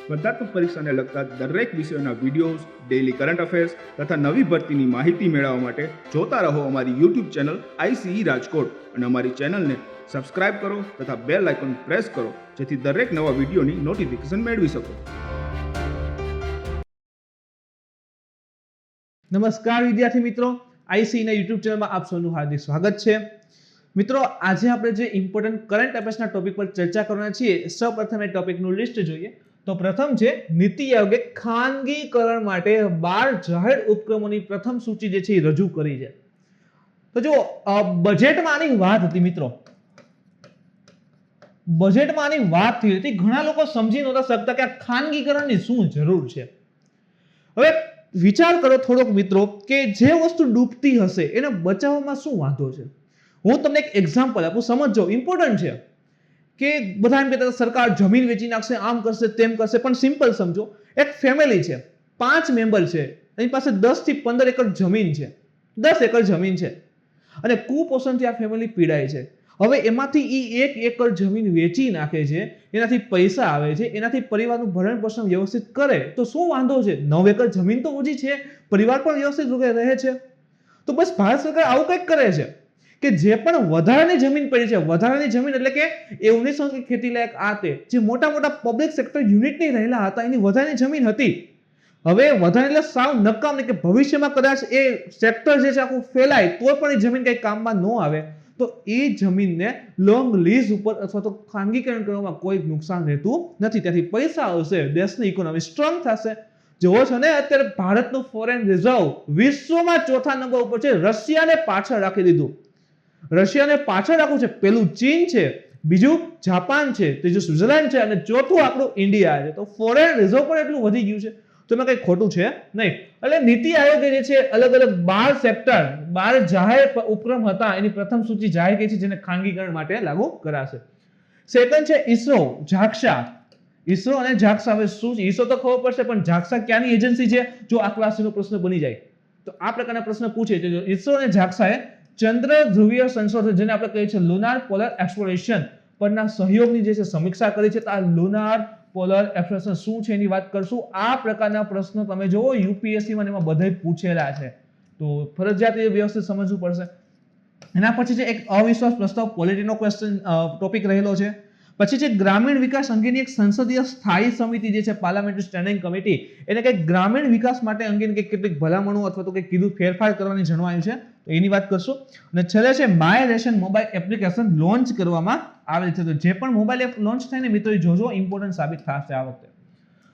સ્પર્ધાત્મક પરીક્ષાને લગતા દરેક વિષયોના વિડીયોઝ, ડેઇલી કરંટ અફેર્સ તથા નવી ભરતીની માહિતી મેળવવા માટે જોતા રહો અમારી યુટ્યુબ ચેનલ ICE રાજકોટ અને અમારી ચેનલને સબસ્ક્રાઇબ કરો તથા બેલ આઇકોન પ્રેસ કરો જેથી દરેક નવા વિડીયોની નોટિફિકેશન મેળવી શકો. નમસ્કાર વિદ્યાર્થી મિત્રો, ICE ના યુટ્યુબ ચેનલમાં આપ સૌનું હાર્દિક સ્વાગત છે. મિત્રો, આજે આપણે જે ઇમ્પોર્ટન્ટ કરંટ અફેર્સના ટોપિક પર ચર્ચા કરવાના છીએ, સૌપ્રથમ એ ટોપિકનું લિસ્ટ જોઈએ. તો પ્રથમ છે નીતિ આયોગે ખાનગીકરણ માટે 12 જાહેર ઉપક્રમોની પ્રથમ સૂચિ જે છે એ રજૂ કરી છે. તો જો બજેટમાં આની વાત હતી મિત્રો, બજેટમાં આની વાત થઈ હતી, ઘણા લોકો સમજી નહોતા શકતા કે આ ખાનગીકરણની શું જરૂર છે. હવે વિચાર કરો થોડોક મિત્રો કે જે વસ્તુ ડૂબતી હશે એને બચાવવામાં શું વાંધો છે. હું તમને એક એક્ઝામ્પલ આપું, સમજજો, ઇમ્પોર્ટન્ટ છે. કે બધા એમ કહેતા સરકાર જમીન વેચી નાખશે, આમ કરશે, તેમ કરશે, પણ સિમ્પલ સમજો, એક ફેમિલી છે, 5 મેમ્બર છે, એની પાસે 10 થી 15 એકર જમીન છે, 10 એકર જમીન છે અને કુપોષણથી આ ફેમિલી પીડાય છે. હવે એમાંથી ઈ 1 એકર જમીન વેચી નાખે છે, એનાથી પૈસા આવે છે, એનાથી પરિવારનું ભરણ પોષણ વ્યવસ્થિત કરે તો શું વાંધો છે? 9 એકર જમીન તો ઓછી છે, પરિવાર પણ વ્યવસ્થિત રહે છે. તો બસ ભારત સરકાર આવું કંઈક કરે છે કે જે પણ વધારાની જમીન પડી છે, વધારાની જમીન એટલે કે એવું નહીં સમજો કે ખેતી લાયક આ તે, જે મોટા મોટા પબ્લિક સેક્ટર યુનિટ નહીં રહેલા હતા એની વધારાની જમીન હતી. હવે વધારે એટલે સાવ નકામ નહીં, કે ભવિષ્યમાં કદાચ એ સેક્ટર જે છે આખું ફેલાય તો પણ એ જમીન કઈ કામમાં ન આવે, તો એ જમીનને લોંગ લીઝ ઉપર અથવા તો ખાનગીકરણ કરવામાં કોઈ નુકસાન રહેતું નથી. ત્યાંથી પૈસા આવશે, દેશની ઇકોનોમી સ્ટ્રોંગ થશે. જોવો છો ને, અત્યારે ભારતનું ફોરેન રિઝર્વ વિશ્વમાં 4થા નંબર ઉપર છે, રશિયાને પાછળ રાખી દીધું. રશિયાને પાછળ રાખવું છે. પેલું ચીન છે, બીજું જાપાન છે, ત્રીજું સ્વિટ્ઝરલેન્ડ છે અને ચોથું આપણું ઇન્ડિયા છે. તો ફોરેન રિઝર્વ પણ એટલું વધી ગયું છે, તો એમાં કઈ ખોટું છે નહીં. એટલે નીતિ આયોગે જે છે અલગ અલગ 12 સેક્ટર, 12 જાહેર ઉપક્રમ હતા, એની પ્રથમ સૂચિ જાહેર કરી છે જેને ખાનગીકરણ માટે લાગુ કરાશે. સેકન્ડ છે ISRO, જાક્ષા. ISRO અને જાક્ષા, હવે શું છે ISRO તો ખબર પડશે, પણ જાક્ષા ક્યાંની એજન્સી છે? જો આ ક્લાસનો પ્રશ્ન બની જાય તો આ પ્રકારના પ્રશ્ન પૂછે છે. ISRO અને જાક્ષાએ ચંદ્ર ધ્રુવીય સંશોધન, જેને આપણે કહીએ છીએ લુનાર પોલર એક્સપ્લોરેશન પરના સહયોગની જે છે સમીક્ષા કરી છે. આ લુનાર પોલર એક્સપ્લોરેશન શું છે એની વાત કરશું. આ પ્રકારના પ્રશ્નો તમે જોવો UPSC માં એમાં બધે પૂછેલા છે, તો ફરજિયાત એ વ્યવસ્થિત સમજવું પડશે. એના પછી છે એક અવિશ્વાસ પ્રસ્તાવ, પોલિટીનો ક્વેશ્ચન ટોપિક રહેલો છે. પછી છે ગ્રામીણ વિકાસ અંગેની એક સંસદીય સ્થાયી સમિતિ જે છે પાર્લામેન્ટરી સ્ટેન્ડિંગ કમિટી, એને કંઈક ગ્રામીણ વિકાસ માટે અંગેની કેટલીક ભલામણો અથવા તો કંઈક કીધું ફેરફાર કરવાની જણાવાયું છે, તો એની વાત કરશું. અને છેલ્લે છે my ration mobile application launch કરવામાં આવેલ છે. તો જે પણ મોબાઈલ એપ લોન્ચ થાય ને મિત્રો, એ જોજો, ઇમ્પોર્ટન્ટ સાબિત થશે આ વખતે.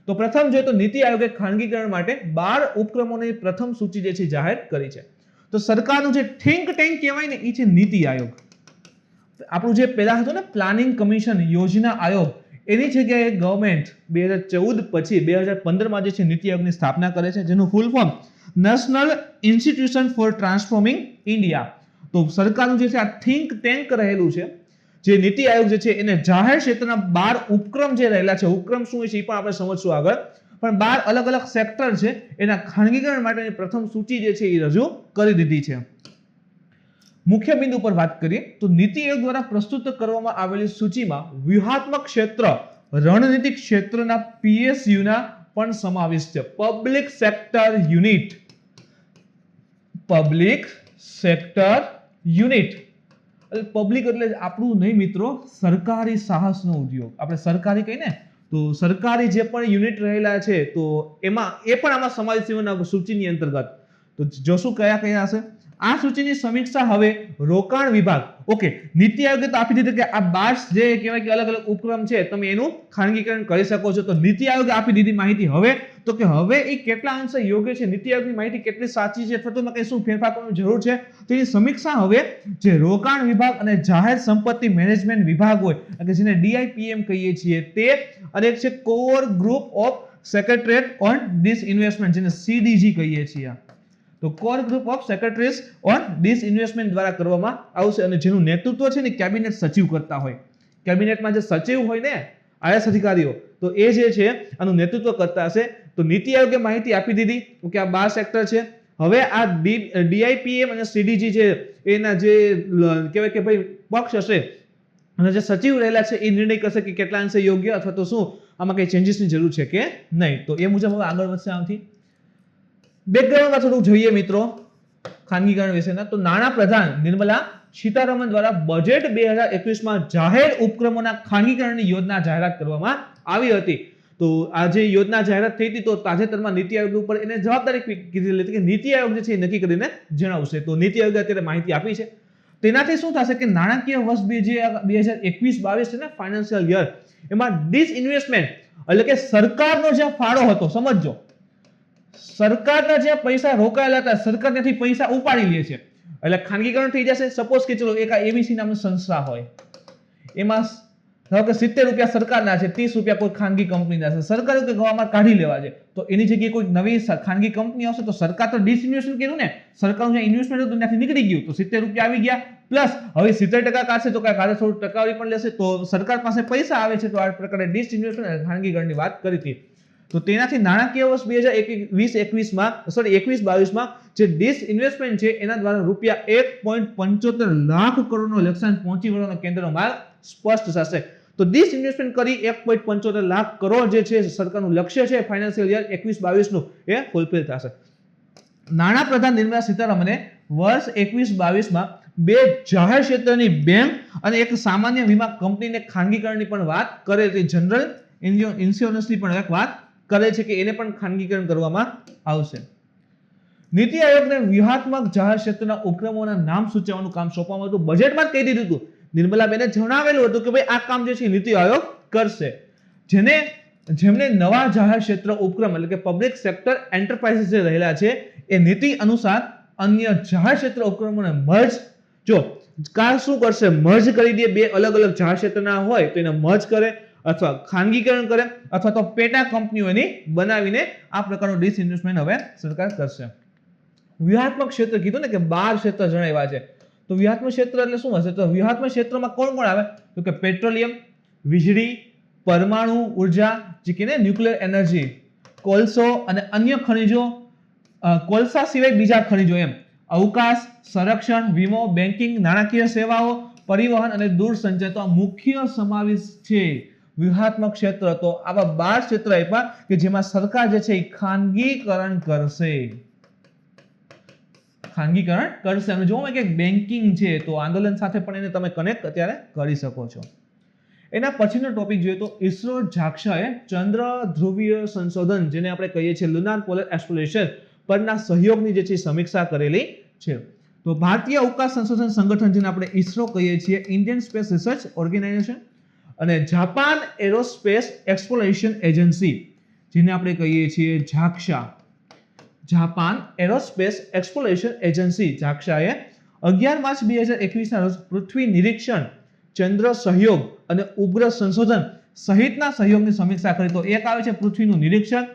તો પ્રથમ જોઈએ તો નીતિ આયોગે ખાનગીકરણ માટે 12 ઉપક્રમોની પ્રથમ સૂચિ જે છે જાહેર કરી છે. તો સરકારનું જે થિંક ટેન્ક કહેવાય ને, એ છે નીતિ આયોગ. આપણું જે પહેલા હતું ને પ્લાનિંગ કમિશન, યોજના આયોગ, એની જગ્યાએ ગવર્મેન્ટ 2014 પછી 2015માં જે છે નીતિ આયોગની સ્થાપના કરે છે, જેનું full form national institution for transforming India. તો સરકારનું જે છે આ થિંક ટેન્ક રહેલું છે, જે નીતિ આયોગ જે છે એને જાહેર ક્ષેત્રના 12 ઉપક્રમ જે રહેલા છે, ઉપક્રમ શું છે એ પણ આપણે સમજશું આગળ, પણ 12 અલગ અલગ સેક્ટર છે, એના ખાનગીકરણ માટેની પ્રથમ સૂચિ જે છે એ રજૂ કરી દીધી છે. મુખ્ય બિંદુ પર વાત કરીએ તો નીતિ આયોગ દ્વારા પ્રસ્તુત કરવામાં આવેલી સૂચિમાં વ્યૂહાત્મક ક્ષેત્ર, રણનીતિક ક્ષેત્રના PSUના પણ સમાવેશ છે. Public sector unit, public sector unit public એટલે આપણું નહીં મિત્રો, સરકારી સાહસનો ઉદ્યોગ. આપણે સરકારી કહીને તો સરકારી જે પણ યુનિટ રહેલા છે તો એમાં એ પણ આમાં સમાવેશ સૂચિની અંતર્ગત. તો જોશું કયા કયા હશે. આ સૂચિની સમીક્ષા હવે રોકાણ વિભાગ, ઓકે, નીતિ આયોગે તો આપી દીધું કે આ 12 જે કહેવાય કે અલગ અલગ ઉપક્રમ છે, તમે એનું ખાનગીકરણ કરી શકો છો. તો નીતિ આયોગે આપી દીધી માહિતી. હવે તો કે હવે એ કેટલા અંશે યોગ્ય છે, નીતિ આયોગની માહિતી કેટલી સાચી છે, અથવા તો એમાં કઈ શું ફેરફાર કરવાની જરૂર છે, તેની સમીક્ષા હવે જે રોકાણ વિભાગ અને જાહેર સંપત્તિ મેનેજમેન્ટ વિભાગ હોય કે જેને DIPM કહીએ છીએ તે, અને એક છે core group of secretariat on disinvestment, જેને CDG કહીએ છીએ. તો core group of secretaries on disinvestment દ્વારા કરવામાં આવશે, અને જેનું નેતૃત્વ છે ને કેબિનેટ સચિવ કરતા હોય. કેબિનેટમાં જે સચિવ હોય ને, IAS અધિકારીઓ, તો એ જે છે આનું નેતૃત્વ કરતા હશે. તો નીતિ આયોગે માહિતી આપી દીધી કે આ 12 સેક્ટર છે. હવે આ DIPM અને CDG છે એના જે કહેવાય કે ભાઈ પક્ષ હશે અને જે સચિવ રહેલા છે એ નિર્ણય કરશે કે કેટલા અંશે યોગ્ય અથવા તો શું આમાં કઈ ચેન્જીસની જરૂર છે કે નહીં. તો એ મુજબ હવે આગળ વધશે આમથી. બેકગ્રાઉન્ડમાં થોડું જોઈએ મિત્રો ખાનગીકરણ વિશેના. તો નાણાં પ્રધાન નિર્મલા સીતારમણ દ્વારા બજેટ 2021માં જાહેર ઉપક્રમોના ખાનગીકરણની યોજના જાહેરાત કરવામાં આવી હતી. તો આ જે યોજના જાહેરાત થઈ હતી તો તાજેતરમાં નીતિ આયોગ ઉપર એને જવાબદારી કીધી હતી કે નીતિ આયોગ જે છે એ નક્કી કરીને જણાવશે. તો નીતિ આયોગે અત્યારે માહિતી આપી છે. તેનાથી શું થશે કે નાણાકીય વર્ષ 2021-22 છે ને ફાઇનાન્શિયલ યર, એમાં ડિસઇન્વેસ્ટમેન્ટ એટલે કે સરકારનો જે ફાળો હતો, સમજો સરકારના જે પૈસા રોકાયેલા હતા સરકાર ત્યાંથી પૈસા ઉપાડી લે છે એટલે ખાનગીકરણ થઈ જશે. સપોઝ કે ચલો એક એબીસી નામની સંસ્થા હોય, એમાં ધારો કે 70 રૂપિયા સરકારના છે, 30 રૂપિયા કોઈ ખાનગી કંપનીના છે. સરકારે કે ગવામાં કાઢી લેવા છે તો એની જગ્યાએ કોઈ નવી ખાનગી કંપની આવશે તો સરકાર તો ડિસઇન્વેસ્ટમેન્ટ કર્યું ને, સરકારનું જે ઇન્વેસ્ટમેન્ટ હતું ત્યાંથી નીકળી ગયું તો 70 રૂપિયા આવી ગયા. પ્લસ હવે 70% કાઢશે તો કઈ કાઢે થોડું ટકાવારી પણ લેશે તો સરકાર પાસે પૈસા આવે છે. તો આ પ્રકારે ડિસઇન્વેસ્ટમેન્ટ અને ખાનગીકરણની વાત કરી હતી. તો તેનાથી નાણાકીય વર્ષ 2021-22માં જે ડિસઇન્વેસ્ટમેન્ટ છે એના દ્વારા રૂપિયા 1.75 લાખ કરોડનો લક્ષ્યાંક પહોંચી વળવાનો કેન્દ્રનો માર્ગ સ્પષ્ટ થશે. તો ડિસઇન્વેસ્ટમેન્ટ કરી 1.75 લાખ કરોડ જે છે સરકારનું લક્ષ્ય છે ફાઇનાન્શિયલ યર 21-22 નું એ ફૂલફિલ થશે. નાણાં પ્રધાન નિર્મલા સીતારમણે વર્ષ 21-22માં 2 જાહેર ક્ષેત્રની બેંક અને એક સામાન્ય વીમા કંપનીને ખાનગીકરણની પણ વાત કરે છે. જનરલ ઇન્સ્યોરન્સની પણ એક વાત કરે છે કે એને પણ ખાનગીકરણ કરવામાં આવશે. નીતિ આયોગને વ્યૂહાત્મક જાહેર ક્ષેત્રના ઉપક્રમોના નામ સૂચવવાનું કામ સોંપવામાં હતું. બજેટમાં જ કહી દીધું હતું, નિર્મલાબેને જણાવેલું હતું કે ભાઈ આ કામ જે છે નીતિ આયોગ કરશે. જેમને નવા જાહેર ક્ષેત્ર ઉપક્રમ એટલે કે પબ્લિક સેક્ટર એન્ટરપ્રાઇઝીસ જે રહેલા છે એ નીતિ અનુસાર અન્ય જાહેર ક્ષેત્ર ઉપક્રમોને મર્જ શું કરશે, મર્જ કરી દે. બે અલગ અલગ જાહેર ક્ષેત્રના હોય તો એને મર્જ કરે અથવા ખાનગીકરણ કરે અથવા તો પેટા કંપનીઓની બનાવીને આ પ્રકારનું ડિસઇન્વેસ્ટમેન્ટ હવે સરકાર કરશે. વ્યૂહાત્મક ક્ષેત્ર કીધું ને કે 12 ક્ષેત્ર જણાવ્યા છે. તો વ્યૂહાત્મક ક્ષેત્ર એટલે શું હશે? તો વ્યૂહાત્મક ક્ષેત્રમાં કોણ કોણ આવે? તો કે પેટ્રોલિયમ, વીજળી, પરમાણુ ઉર્જા, જે કે ન્યુક્લિયર એનર્જી, કોલસો અને અન્ય ખનિજો, કોલસા સિવાય બીજા ખનિજો, એમ અવકાશ, સંરક્ષણ, વીમો, બેન્કિંગ, નાણાકીય સેવાઓ, પરિવહન અને દૂરસંચાર. તો આ મુખ્ય સમાવેશ છે વ્યૂહાત્મક ક્ષેત્ર. તો આવા 12 ક્ષેત્ર આપ્યા કે જેમાં સરકાર જે છે એ ખાનગીકરણ કરશે. અને જો કે બેન્કિંગ છે તો આંદોલન સાથે પણ એને તમે કનેક્ટ અત્યારે કરી શકો છો. એના પછીનો ટોપિક જોઈએ તો ઇસરો જાક્ષાએ ચંદ્ર ધ્રુવીય સંશોધન જેને આપણે કહીએ છીએ લુનાર પોલર એક્સપ્લોરેશન પરના સહયોગની જે છે સમીક્ષા કરેલી છે. તો ભારતીય અવકાશ સંશોધન સંગઠન જેને આપણે ઇસરો કહીએ છીએ, ઇન્ડિયન સ્પેસ રિસર્ચ ઓર્ગેનાઇઝેશન અને જાપાન એરોસ્પેસ એક્સપ્લોરેશન એજન્સી જેને આપણે કહીએ છીએ JAXA, Japan aerospace exploration agency જાક્ષાએ 11 માર્ચ 2021 ના રોજ પૃથ્વી નિરીક્ષણ, ચંદ્ર સહયોગ અને ઉપગ્રહ સંશોધન સહિતના સહયોગની સમીક્ષા કરી. તો એક આવે છે પૃથ્વીનું નિરીક્ષણ,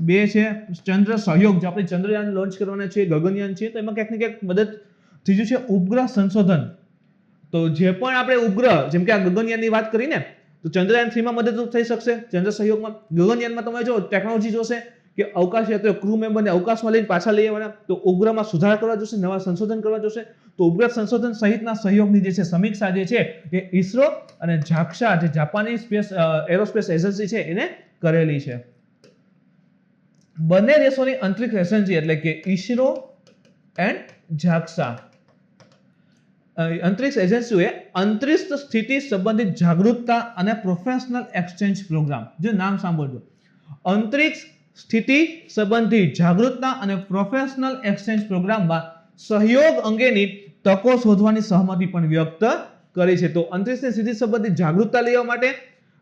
2 છે ચંદ્ર સહયોગ જે આપણે ચંદ્રયાન લોન્ચ કરવાના છે, ગગનયાન છે તો એમાં ક્યાંક ને ક્યાંક મદદ. ત્રીજું છે ઉપગ્રહ સંશોધન. તો જે પણ આપણે ઉપગ્રહ જેમ કે આ ગગનયાનની વાત કરીને તો ચંદ્રયાન 3 માં મદદરૂપ થઈ શકશે. ચંદ્ર સહયોગમાં, ગગનયાનમાં તમે જો ટેકનોલોજી જોશે કે અવકાશ યાત્રીઓ ક્રૂ મેમ્બરને અવકાશમાં લઈને પાછા લઈ આવવાના, તો ઉપગ્રહમાં સુધારા કરવા જોશે, નવા સંશોધન કરવા જોશે. તો ઉપગ્રહ સંશોધન સહિતના સહયોગની જે છે સમીક્ષા જે છે એ ઇસરો અને જાક્ષા જે જાપાની સ્પેસ એરોસ્પેસ એજન્સી છે એને કરેલી છે. બંને દેશોની અંતરિક્ષ એજન્સી એટલે કે ઇસરો એન્ડ જાક્ષા અંતરિક્ષ એજન્સીઓએ અંતરિક્ષ સ્થિતિ સંબંધિત જાગૃતતા અને પ્રોફેશનલ એક્સચેન્જ પ્રોગ્રામ, જે નામ સાંભળજો, અંતરિક્ષ સ્થિતિ સંબંધી જાગૃતતા અને પ્રોફેશનલ એક્સચેન્જ પ્રોગ્રામમાં સહયોગ અંગેની તકો શોધવાની સહમતિ પણ વ્યક્ત કરી છે. તો અંતરિક્ષની સ્થિતિ સંબંધિત જાગૃતતા લેવા માટે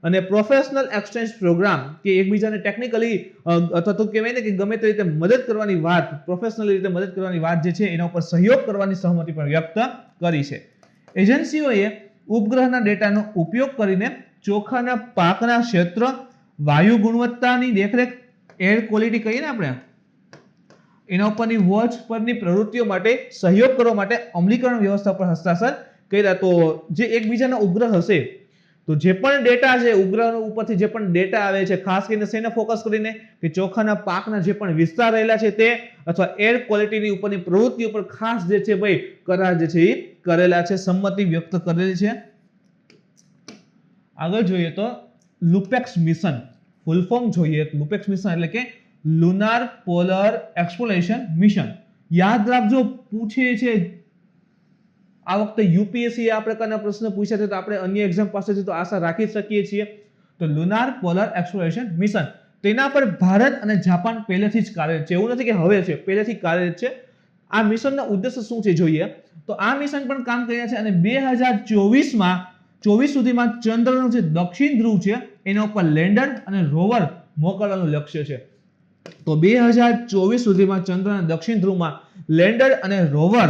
અને પ્રોફેશનલ એક્સચેન્જ પ્રોગ્રામ કે એકબીજાને ટેકનિકલી અથવા તો કહેવાય ને કે ગમે તે રીતે મદદ કરવાની વાત, પ્રોફેશનલ રીતે મદદ કરવાની વાત જે છે એના ઉપર સહયોગ કરવાની સહમતિ પણ વ્યક્ત કરી છે. એજન્સીઓએ ઉપગ્રહના ડેટાનો ઉપયોગ કરીને ચોખાના પાકના ક્ષેત્ર, વાયુ ગુણવત્તાની દેખરેખ, એર ક્વોલિટી કહીએ ને આપણે એના ઉપરની વોચ પરની પ્રવૃત્તિઓ માટે સહયોગ કરવા માટે અમલીકરણ વ્યવસ્થા પર હસ્તાક્ષર કર્યા. તો જે એકબીજાના ઉપગ્રહ હશે તો જે પણ ડેટા છે ઉપગ્રહ ઉપરથી જે પણ ડેટા આવે છે ખાસ કરીને શેને ફોકસ કરીને કે ચોખાના પાકના જે પણ વિસ્તાર રહેલા છે તે અથવા એર ક્વોલિટીની ઉપરની પ્રવૃત્તિ ઉપર ખાસ જે છે ભાઈ કરાર જે છે એ કરેલા છે, સંમતિ વ્યક્ત કરેલી છે. આગળ જોઈએ તો લુપેક્સ મિશન ફૂલ ફોર્મ જોઈએ, લુપેક્સ મિશન એટલે કે લુનાર પોલર એક્સપ્લોરેશન મિશન. યાદ રાખજો, પૂછે છે આ વખતે યુપીએસસી આ પ્રકારના પ્રશ્ન પૂછ્યા છે, તો આપણે અન્ય એક્ઝામ પાસેથી તો આશા રાખી શકીએ છીએ. તો લુનાર પોલર એક્સપ્લોરેશન મિશન, તેના પર ભારત અને જાપાન પહેલેથી જ કાર્યરત છે. એવું નથી કે હવે છે, પહેલેથી કાર્યરત છે. આ મિશનનો ઉદ્દેશ્ય શું છે જોઈએ તો આ મિશન પણ કામ કરી રહ્યા છે અને 2024 સુધીમાં ચંદ્રનો જે દક્ષિણ ધ્રુવ છે એના ઉપર લેન્ડર અને રોવર મોકલવાનું લક્ષ્ય છે. તો 2024 સુધીમાં ચંદ્રના દક્ષિણ ધ્રુવમાં લેન્ડર અને રોવર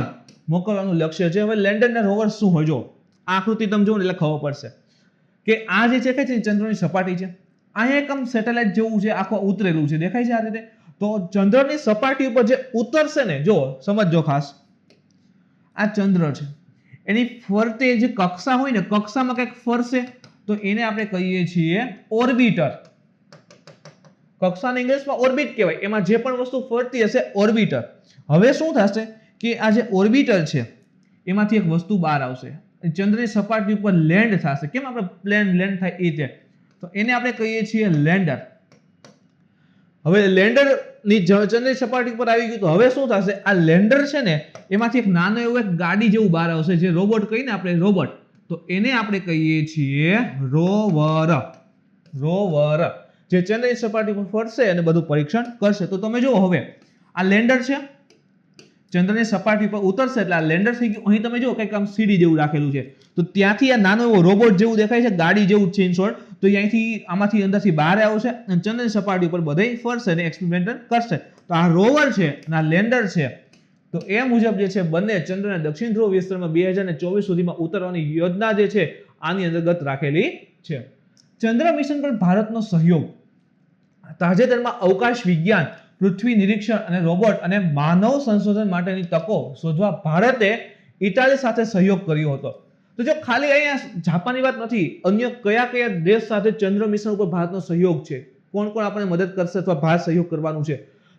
મોકલવાનું લક્ષ્ય છે. હવે લેન્ડર અને રોવર શું હોય જો આકૃતિ તમે જુઓ એટલે ખબર પડશે કે આ જે છે કે ચંદ્રની સપાટી છે, અહીંયા એક આમ સેટેલાઇટ જેવું છે, આખું ઉતરેલું છે, દેખાય છે આ રીતે. તો ચંદ્રની સપાટી ઉપર જે ઉતરશે ને, જો સમજજો ખાસ, આ ચંદ્ર છે, એની ફરતે જે કક્ષા હોય ને, કક્ષામાં કંઈક ફરશે તો એને આપણે કહીએ છીએ ઓર્બિટર. કક્ષાને ઇંગ્લિશમાં ઓર્બિટ કહેવાય, એમાં જે પણ વસ્તુ ફરતી હશે ઓર્બિટર. હવે શું થશે કે આ જે ઓર્બિટર છે એમાંથી એક વસ્તુ બહાર આવશે, ચંદ્રની સપાટી ઉપર લેન્ડ થશે. કેમ આપણે પ્લેન લેન્ડ થાય એ રીતે, તો એને આપણે કહીએ છીએ લેન્ડર. હવે લેન્ડર ની ચંદ્રની સપાટી પર આવી ગયું તો હવે શું થશે, આ લેન્ડર છે ને એમાંથી એક નાનો એવો એક ગાડી જેવું બહાર આવશે, જે રોબોટ કહીને આપણે રોબોટ, તો એને આપણે કહીએ છીએ રોવર. રોવર જે ચંદ્રની સપાટી પર ફરશે અને બધું પરીક્ષણ કરશે. તો તમે જુઓ, હવે આ લેન્ડર છે, ચંદ્રની સપાટી પર ઉતરશે એટલે આ લેન્ડર થઈ ગયું. અહીં તમે જુઓ કંઈક આમ સીડી જેવું રાખેલું છે, તો ત્યાંથી આ નાનો એવો રોબોટ જેવું દેખાય છે, ગાડી જેવું છે ઇન શોર્ટ, તો અહીંથી આમાંથી અંદરથી બહાર આવશે અને ચંદ્રની સપાટી ઉપર બધે ફરશે અને એક્સપેરિમેન્ટ કરશે. તો આ રોવર છે અને આ લેન્ડર છે, તો એ મુજબ જે છે બંને ચંદ્રના દક્ષિણ ધ્રુવ વિસ્તારમાં 2024 સુધીમાં ઉતરવાની યોજના જે છે આની અંતર્ગત રાખેલી છે. ચંદ્ર મિશન પર ભારતનો સહયોગ. તાજેતરમાં અવકાશ વિજ્ઞાન, પૃથ્વી નિરીક્ષણ અને રોબોટ અને માનવ સંશોધન માટેની તકો શોધવા ભારતે ઇટાલી સાથે સહયોગ કર્યો હતો. તો જો ખાલી અહીંયા જાપાનની વાત નથી, અન્ય કયા કયા દેશ સાથે ચંદ્ર મિશન ઉપર ભારતનો સહયોગ છે, કોણ કોણ આપણને મદદ કરશે અથવા ભારત સહયોગ કરવાનું છે,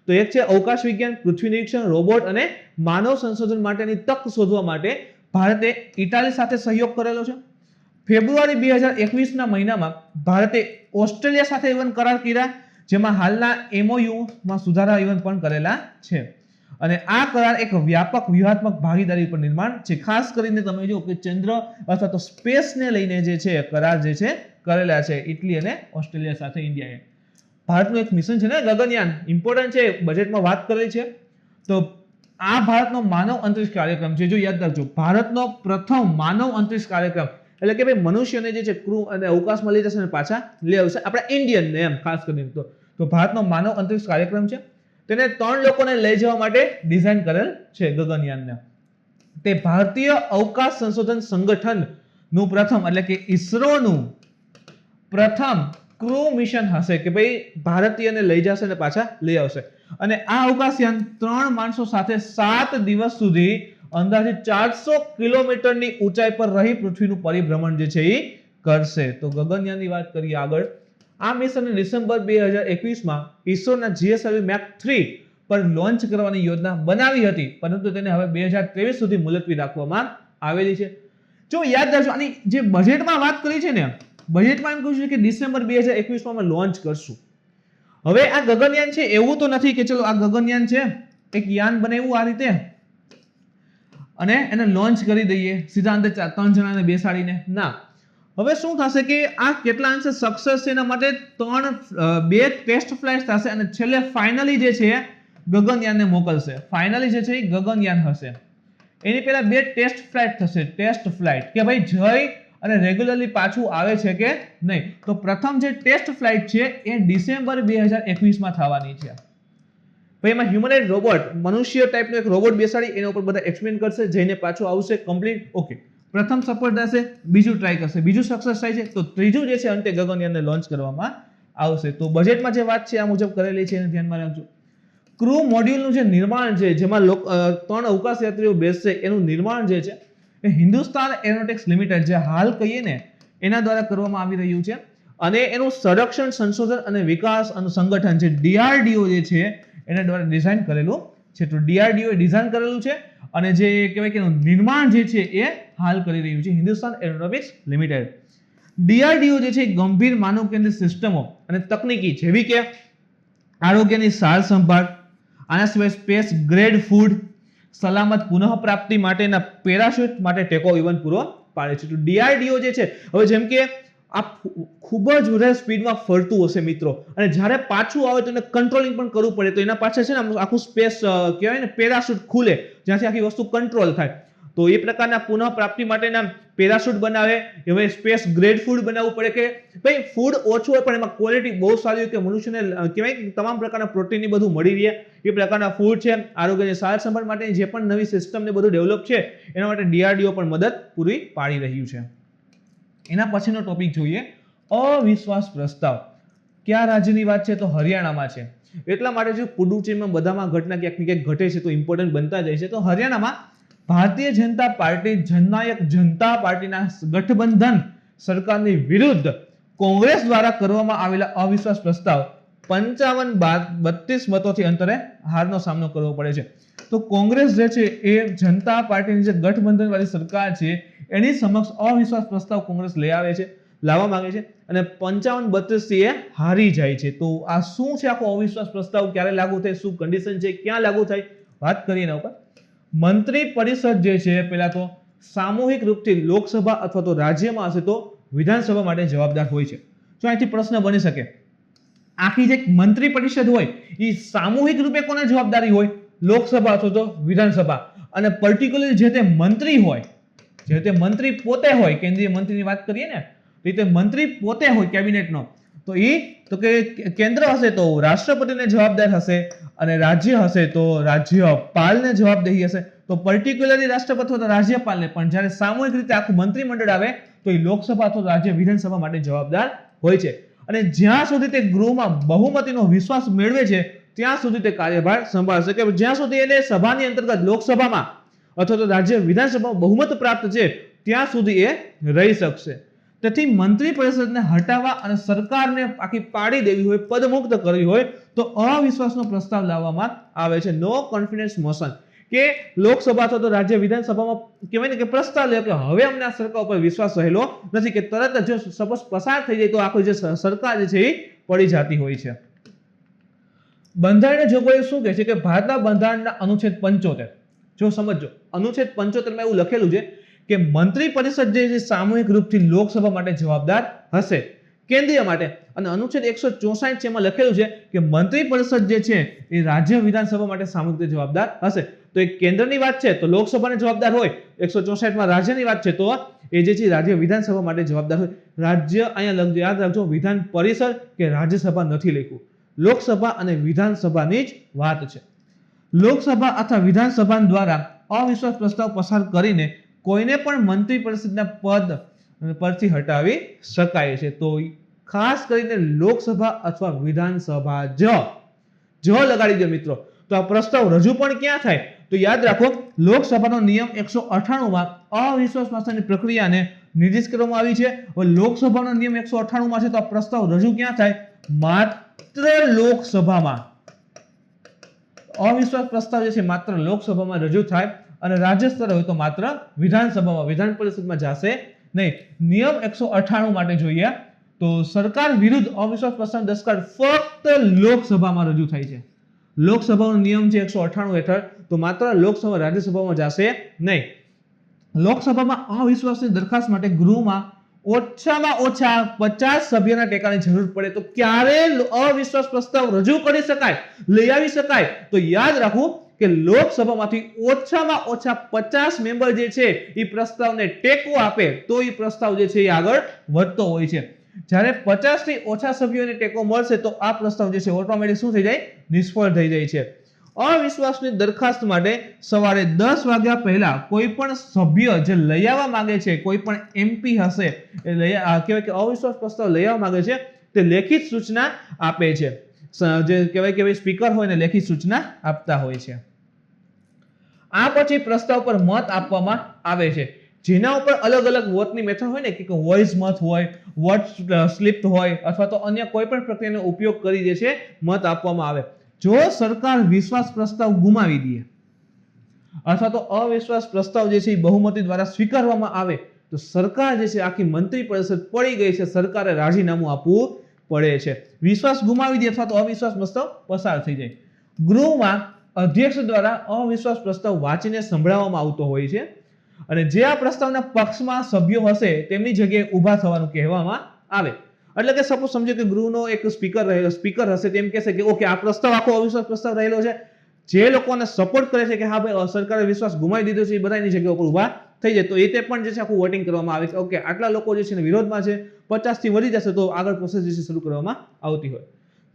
તો એક છે અવકાશ વિજ્ઞાન, પૃથ્વી નિરીક્ષણ, રોબોટ અને માનવ સંશોધન માટેની તક શોધવા માટે ભારતે ઇટાલી સાથે સહયોગ કરેલો છે. ફેબ્રુઆરી 2021ના મહિનામાં ભારતે ઓસ્ટ્રેલિયા સાથે ઇવન કરાર કર્યા, જેમાં હાલના MOU માં સુધારા ઇવન પણ કરેલા છે. અને આ કરાર એક વ્યાપક વ્યૂહાત્મક ભાગીદારી પર નિર્માણ છે. ખાસ કરીને તમે જો કે ચંદ્ર અથવા તો સ્પેસને લઈને જે છે કરાર જે છે કરેલા છે ઇટલી અને ઓસ્ટ્રેલિયા સાથે ઇન્ડિયાએ. ભારતનું એક મિશન છે ને ગગનયાન, ઇમ્પોર્ટન્ટ છે, બજેટમાં વાત કરેલી છે. તો આ ભારતનો માનવ અંતરિક્ષ કાર્યક્રમ છે, જો યાદ રાખજો, ભારતનો પ્રથમ માનવ અંતરિક્ષ કાર્યક્રમ, એટલે કે ભાઈ મનુષ્યને જે છે ક્રૂ અને અવકાશમાં લઈ જશે અને પાછા લઈ આવશે, આપણા ઇન્ડિયનને એમ ખાસ કરીને. તો ભારતનો માનવ અંતરિક્ષ કાર્યક્રમ છે, તેને 3 લોકોને લઈ જવા માટે ડિઝાઇન કરેલ છે ગગનયાનને. તે ભારતીય અવકાશ સંશોધન સંગઠનનું પ્રથમ એટલે કે ઇસરોનું પ્રથમ ક્રૂ મિશન હશે કે ભાઈ ભારતીયને લઈ જશે અને પાછા લઈ આવશે. અને આ અવકાશયાન 3 માણસો સાથે 7 દિવસ સુધી અંદાજે 400 કિલોમીટરની ઊંચાઈ પર રહી પૃથ્વીનું પરિભ્રમણ જે છે એ કરશે. તો ગગનયાનની વાત કરીએ આગળ. આ મિશનને ડિસેમ્બર 2021માં ઇસરોના GSLV Mark 3 પર લોન્ચ કરવાની યોજના બનાવી હતી, પરંતુ તેને હવે 2023 સુધી મુલતવી રાખવામાં આવેલી છે. જો યાદ રાખજો, આની જે બજેટમાં વાત કરી છે ને, બજેટમાં એમ કહ્યું છે કે ડિસેમ્બર 2021માં અમે લોન્ચ કરશું. હવે આ ગગનયાન છે એવું તો નથી કે ચલો આ ગગનયાન છે એક યાન બનાવ્યું આ રીતે અને એને લોન્ચ કરી દઈએ સીધા અંદર 3 જણાને બેસાડીને, ના. હવે શું થશે કે આ કેટલા અંશે સક્સેસ છે એના માટે 2 ટેસ્ટ ફ્લાઇટ થશે અને છેલ્લે ફાઇનલી જે છે ગગનયાનને મોકલશે. ફાઇનલી જે છે એ ગગનયાન હશે, એની પહેલા 2 ટેસ્ટ ફ્લાઇટ થશે. ટેસ્ટ ફ્લાઇટ કે ભાઈ જઈ અને રેગ્યુલરલી પાછું આવે છે કે નહીં. તો પ્રથમ જે ટેસ્ટ ફ્લાઇટ છે એ ડિસેમ્બર 2021માં થવાની છે. ભાઈ એમાં હ્યુમનોઇડ રોબોટ, મનુષ્ય ટાઈપનો એક રોબોટ બેસાડી એના ઉપર બધા એક્સપેરિમેન્ટ કરશે, જઈને પાછું આવશે કમ્પ્લીટ. ઓકે, પ્રથમ સફળ થશે, બીજું ટ્રાય કરશે, બીજું સક્સેસ થાય છે, તો ત્રીજું જે છે અંતે ગગનયાનને લોન્ચ કરવામાં આવશે. તો બજેટમાં જે વાત છે આ મુજબ કરેલી છે એને ધ્યાનમાં રાખજો. ક્રૂ મોડ્યુલનું જે નિર્માણ છે, જેમાં 3 અવકાશ યાત્રીઓ બેસશે, એનું નિર્માણ જે છે એ હિન્દુસ્તાન એરોનોટિક્સ લિમિટેડ, જે હાલ કહીએ ને એના દ્વારા કરવામાં આવી રહ્યું છે. અને એનું સંરક્ષણ સંશોધન અને વિકાસ સંગઠન છે DRDO જે છે એના દ્વારા ડિઝાઇન કરેલું છે. તો DRDO એ ડિઝાઇન કરેલું છે અને જે કહેવાય કે એનું નિર્માણ જે છે એ હાલ કરી રહ્યું છે હિન્દુસ્તાન એરોનોટિક્સ લિમિટેડ. ડીઆરડીઓ જે છે એ ગંભીર માનવ કેન્દ્રિત સિસ્ટમો અને તકનીકી જેવી કે આરોગ્યની સાર સંભાળ, આના સિવાય સ્પેસ ગ્રેડ ફૂડ, સલામત પુનઃપ્રાપ્તિ માટેના પેરાશૂટ માટે ટેકો ઇવન પૂરો પાડે છે. તો ડીઆરડીઓ જે છે, હવે જેમ કે આ ખૂબ જ વધારે સ્પીડમાં ફરતું હશે મિત્રો, અને જ્યારે પાછું આવે તો એને કંટ્રોલિંગ પણ કરવું પડે, તો એના પાછળ છે ને આખું સ્પેસ કહેવાય ને પેરાશૂટ ખુલે, જ્યાંથી આખી વસ્તુ કંટ્રોલ થાય. તો એ પ્રકારના પુનઃ પ્રાપ્તિ માટેના પેરાશૂટ બનાવે. હવે સ્પેસ ગ્રેડ ફૂડ બનાવવું પડે કે ભાઈ ફૂડ ઓછું હોય પણ એમાં ક્વોલિટી બહુ સારી હોય, કે મનુષ્યને કહેવાય કે તમામ પ્રકારના પ્રોટીન બધું મળી રહે, એ પ્રકારના ફૂડ છે. આરોગ્યની સાર સંભાળ માટેની જે પણ નવી સિસ્ટમ ને બધું ડેવલપ છે એના માટે ડીઆરડીઓ પણ મદદ પૂરી પાડી રહ્યું છે. એના પછીનો ટોપિક જોઈએ, અવિશ્વાસ પ્રસ્તાવ. કયા રાજ્યની વાત છે? તો હરિયાણામાં છે. એટલા માટે જો પુડુચેરીમાં બધામાં ઘટના ક્યાંક ને ક્યાંક ઘટે છે તો ઇમ્પોર્ટન્ટ બનતા જાય છે. તો હરિયાણામાં ભારતીય જનતા પાર્ટી જનનાયક જનતા પાર્ટીના ગઠબંધન સરકારની વિરુદ્ધ કોંગ્રેસ દ્વારા કરવામાં આવેલા અવિશ્વાસ પ્રસ્તાવ 55-32 મતોથી અંતરે હારનો સામનો કરવો પડે છે. તો કોંગ્રેસ જે છે એ જનતા પાર્ટીની જે ગઠબંધન વાળી સરકાર છે એની સમક્ષ અવિશ્વાસ પ્રસ્તાવ કોંગ્રેસ લઈ આવે છે, લાવવા માંગે છે, અને 55-32 થી એ હારી જાય છે. તો આ શું છે આખો અવિશ્વાસ પ્રસ્તાવ, ક્યારે લાગુ થાય, શું કન્ડિશન છે, ક્યાં લાગુ થાય, વાત કરીએ એના ઉપર. મંત્રી પરિષદ જે છે પેલા તો સામૂહિક રૂપથી લોકસભા અથવા તો રાજ્યમાં હશે તો વિધાનસભા માટે જવાબદાર હોય છે. જો અહીંથી પ્રશ્ન બની શકે, આખી જે મંત્રી પરિષદ હોય એ સામૂહિક રૂપે કોને જવાબદારી હોય? લોકસભા અથવા તો વિધાનસભા. અને પર્ટિક્યુલરલી જે તે મંત્રી હોય, જે તે મંત્રી પોતે હોય, કેન્દ્રીય મંત્રીની વાત કરીએ ને, તો તે મંત્રી પોતે હોય કેબિનેટનો, તો એ તો કે કેન્દ્ર હશે તો રાષ્ટ્રપતિને જવાબદાર હશે, અને રાજ્ય હશે તો રાજ્યપાલને જવાબદેહી હશે. તો પર્ટિક્યુલરલી રાષ્ટ્રપતિ અથવા રાજ્યપાલને, પણ જ્યારે સામૂહિક રીતે આખું મંત્રીમંડળ આવે તો એ લોકસભા અથવા રાજ્ય વિધાનસભા માટે જવાબદાર હોય છે. અને જ્યાં સુધી તે ગૃહમાં બહુમતીનો વિશ્વાસ મેળવે છે ત્યાં સુધી તે કાર્યભાર સંભાળશે, કે જ્યાં સુધી એને સભાની અંતર્ગત લોકસભામાં અથવા તો રાજ્ય વિધાનસભામાં બહુમત પ્રાપ્ત છે ત્યાં સુધી એ રહી શકશે. તેથી મંત્રી પરિષદને હટાવવા અને સરકારને આખી પાડી દેવી હોય, પદમુક્ત કરવી હોય તો અવિશ્વાસનો પ્રસ્તાવ લાવવામાં આવે છે, નો કોન્ફિડન્સ મોશન. કે લોકસભા અથવા તો રાજ્ય વિધાનસભામાં કહેવાય ને કે પ્રસ્તાવ લે કે હવે અમને આ સરકાર ઉપર વિશ્વાસ રહેલો નથી, કે તરત જ જો સપોઝ પસાર થઈ જાય તો આખી જે સરકાર જે છે એ પડી જતી હોય છે. બંધારણીય જોગવાઈ શું કહે છે કે ભારતના બંધારણના અનુચ્છેદ 75, જો સમજો, અનુચ્છેદ 75 માં એવું લખેલું છે કે મંત્રી પરિષદ જે સામૂહિક રૂપથી લોકસભા માટે જવાબદાર હશે, કેન્દ્રીય માટે. અને અનુચ્છેદ 164 છે એમાં લખેલું છે કે મંત્રી પરિષદ જે છે એ રાજ્ય વિધાનસભા માટે સામૂહિક રીતે જવાબદાર હશે. તો એ કેન્દ્રની વાત છે તો લોકસભાને જવાબદાર હોય, 164 માં રાજ્યની વાત છે તો એ જે છે રાજ્ય વિધાનસભા માટે જવાબદાર હોય. રાજ્ય અહીંયા યાદ રાખજો, વિધાન પરિષદ કે રાજ્યસભા નથી લખ્યું, લોકસભા અને વિધાનસભાની જ વાત છે. લોકસભા અથવા વિધાનસભા દ્વારા અવિશ્વાસ પ્રસ્તાવ પસાર કરીને કોઈને પણ મંત્રી પરિષદના પદ પરથી હટાવી શકાય છે. તો ખાસ કરીને લોકસભા અથવા વિધાનસભા જ લગાડી દો મિત્રો. તો આ પ્રસ્તાવ રજૂ પણ ક્યાં થાય? તો યાદ રાખો, લોકસભાનો નિયમ 198 માં અવિશ્વાસ પ્રસ્તાવની પ્રક્રિયાને નિર્દેશ કરવામાં આવી છે. હવે લોકસભાનો નિયમ 198 માં છે તો આ પ્રસ્તાવ રજૂ ક્યાં થાય? માત્ર લોકસભામાં. અવિશ્વાસ પ્રસ્તાવ જે છે માત્ર લોકસભામાં રજૂ થાય, અને રાજ્ય સ્તરે હોય તો માત્ર વિધાનસભામાં, વિધાન પરિષદમાં જશે નહીં. નિયમ 198 માટે જોઈએ તો સરકાર વિરુદ્ધ અવિશ્વાસ પ્રસ્તાવ દસ્તખત ફક્ત લોકસભામાં રજૂ થાય છે. લોકસભાનો નિયમ છે 198 હેઠળ, તો માત્ર લોકસભા, રાજ્યસભામાં જશે નહીં. લોકસભામાં અવિશ્વાસની દરખાસ્ત માટે ગૃહમાં ઓછામાં ઓછા 50 સભ્યોના ટેકાની જરૂર પડે તો ક્યારે અવિશ્વાસ પ્રસ્તાવ રજૂ કરી શકાય, લઈ આવી શકાય? તો યાદ રાખવું કે લોકસભામાંથી ઓછામાં ઓછા 50 મેમ્બર જે છે એ પ્રસ્તાવને ટેકો આપે તો એ પ્રસ્તાવ જે છે એ આગળ વધતો હોય છે. જ્યારે 50 થી ઓછા સભ્યોને ટેકો મળશે તો આ પ્રસ્તાવ જે છે ઓટોમેટિક શું થઈ જાય? નિષ્ફળ થઈ જાય છે. અવિશ્વાસની દરખાસ્ત માટે સવારે 10 વાગ્યા પહેલા કોઈ પણ સભ્ય જે લઈ આવવા માંગે છે, કોઈ પણ એમપી હશે એ કહેવાય કે અવિશ્વાસ પ્રસ્તાવ લઈ આવવા માંગે છે, તે લેખિત સૂચના આપે છે. જે કહેવાય કે સ્પીકર હોય ને લેખિત સૂચના આપતા હોય છે. આ પછી પ્રસ્તાવ પર મત આપવામાં આવે છે, જેના ઉપર અલગ અલગ વોટની મેથડ હોય ને, કે વોઇસ મત હોય, વોટ સ્લિપ હોય, અથવા તો અન્ય કોઈ પણ પ્રક્રિયાનો ઉપયોગ કરી જે છે મત આપવામાં આવે. જો સરકાર વિશ્વાસ પ્રસ્તાવ ગુમાવી દે અથવા તો અવિશ્વાસ પ્રસ્તાવ જે છે એ બહુમતી દ્વારા સ્વીકારવામાં આવે તો સરકાર જે છે આખી મંત્રી પરિષદ પડી ગઈ છે, સરકારે રાજીનામું આપવું પડે છે. વિશ્વાસ ગુમાવી દે અથવા તો અવિશ્વાસ પ્રસ્તાવ પસાર થઈ જાય. ગૃહમાં અધ્યક્ષ દ્વારા અવિશ્વાસ પ્રસ્તાવ વાંચીને સંભળાવવામાં આવતો હોય છે અને જે આ પ્રસ્તાવના પક્ષમાં સભ્યો હશે તેમની જગ્યાએ ઊભા થવાનું કહેવામાં આવે. એટલે કે સપોઝ સમજો કે ગૃહનો એક સ્પીકર હશે, તેમ કહેશે કે ઓકે આ પ્રસ્તાવ આખો અવિશ્વાસ પ્રસ્તાવ રહેલો છે, જે લોકોને સપોર્ટ કરે છે કે હા ભાઈ સરકારે વિશ્વાસ ગુમાવી દીધો છે એ બધાની જગ્યા ઉપર ઊભા થઈ જાય, તો એ તે પણ જે છે આખું વોટિંગ કરવામાં આવે કે ઓકે આટલા લોકો જે છે વિરોધમાં છે, 50 થી વધી જશે તો આગળ પ્રોસેસ જે છે શરૂ કરવામાં આવતી હોય.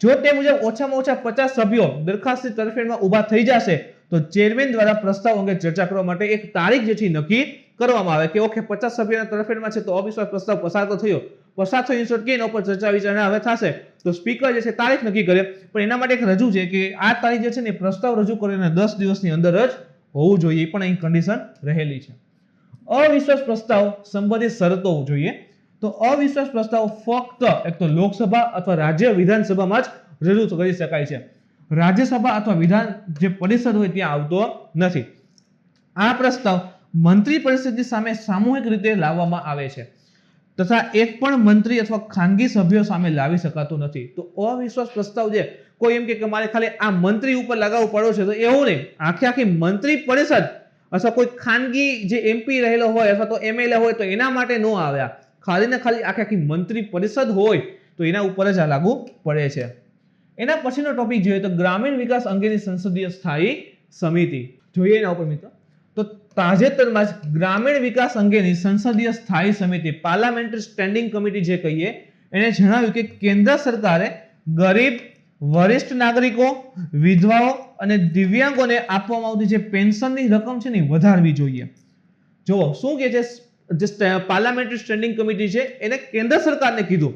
જો તે મુજબ ઓછામાં ઓછા 50 સભ્યો દરખાસ્તની તરફેણમાં ઊભા થઈ જશે તો ચેરમેન દ્વારા પ્રસ્તાવ અંગે ચર્ચા કરવા માટે એક તારીખ જે છે નક્કી કરવામાં આવે કે ઓકે 50 સભ્યોના તરફેણમાં છે તો અવિશ્વાસ પ્રસ્તાવ પસાર તો થયો, પસાર થયો ઇન્સર્ટ કે એના ઉપર ચર્ચા વિચારણા હવે થશે, તો સ્પીકર જે છે તારીખ નક્કી કરે, પણ એના માટે એક રજૂ છે કે આ તારીખ જે છે ને પ્રસ્તાવ રજૂ કરીને 10 દિવસની અંદર જ હોવું જોઈએ, એ પણ અહીં કન્ડિશન રહેલી છે. અવિશ્વાસ પ્રસ્તાવ સંબંધિત શરતો જોઈએ તો અવિશ્વાસ પ્રસ્તાવ ફક્ત એક તો લોકસભા અથવા રાજ્ય વિધાનસભામાં જ રજૂ કરી શકાય છે. રાજ્યસભા અથવા વિધાન જે પરિષદ હોય ત્યાં આવતો નથી. આ પ્રસ્તાવ મંત્રી પરિષદની સામે સામૂહિક રીતે લાવવામાં આવે છે તથા એક પણ મંત્રી અથવા ખાનગી સભ્યો સામે લાવી શકાતો નથી. તો અવિશ્વાસ પ્રસ્તાવ છે કોઈ એમ કે મારે ખાલી આ મંત્રી ઉપર લગાવવું પડ્યો છે તો એવું નહીં, આખી મંત્રી પરિષદ અથવા કોઈ ખાનગી જે એમપી રહેલો હોય અથવા તો એમએલએ હોય તો એના માટે ન આવ્યા, ખાલી ને ખાલી આખી મંત્રી પરિષદ હોય તો એના ઉપર જ આ લાગુ પડે છે. એના પછીનો ટોપિક જોઈએ તો ગ્રામીણ વિકાસ અંગેની સંસદીય સ્થાયી સમિતિ જોઈએ. એના ઉપર મિત્રો તો તાજેતરમાં જ ગ્રામીણ વિકાસ અંગેની સંસદીય સ્થાયી સમિતિ પાર્લામેન્ટરી સ્ટેન્ડિંગ કમિટી જે કહીએ એને જણાવ્યું કે કેન્દ્ર સરકારે ગરીબ, વરિષ્ઠ નાગરિકો, વિધવાઓ અને દિવ્યાંગોને આપવામાં આવતી જે પેન્શનની રકમ છે ને વધારવી જોઈએ. જો શું કે છે જે પાર્લામેન્ટરી સ્ટેન્ડિંગ કમિટી છે એને કેન્દ્ર સરકારને કીધું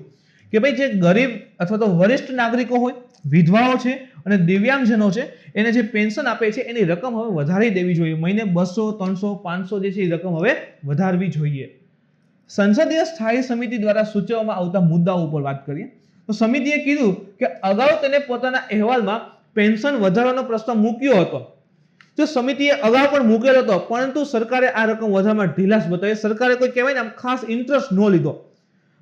કે ભાઈ જે ગરીબ અથવા તો વરિષ્ઠ નાગરિકો હોય, વિધવાઓ છે અને દિવ્યાંગજનો છે એને જે પેન્શન આપે છે એની રકમ હવે વધારી દેવી જોઈએ, મહિને 200, 300, 500 જે છે એ રકમ હવે વધારવી જોઈએ. સંસદીય સ્થાયી સમિતિ દ્વારા સૂચવવામાં આવતા મુદ્દાઓ ઉપર વાત કરીએ તો સમિતિએ કીધું કે અગાઉ તેને પોતાના અહેવાલમાં પેન્શન વધારવાનો પ્રસ્તાવ મૂક્યો હતો, જો સમિતિએ અગાઉ પણ મૂકેલો હતો પરંતુ સરકારે આ રકમ વધારવામાં ઢીલાસ બતાવી, સરકારે કોઈ કહેવાય ને આમ ખાસ ઇન્ટરેસ્ટ ન લીધો,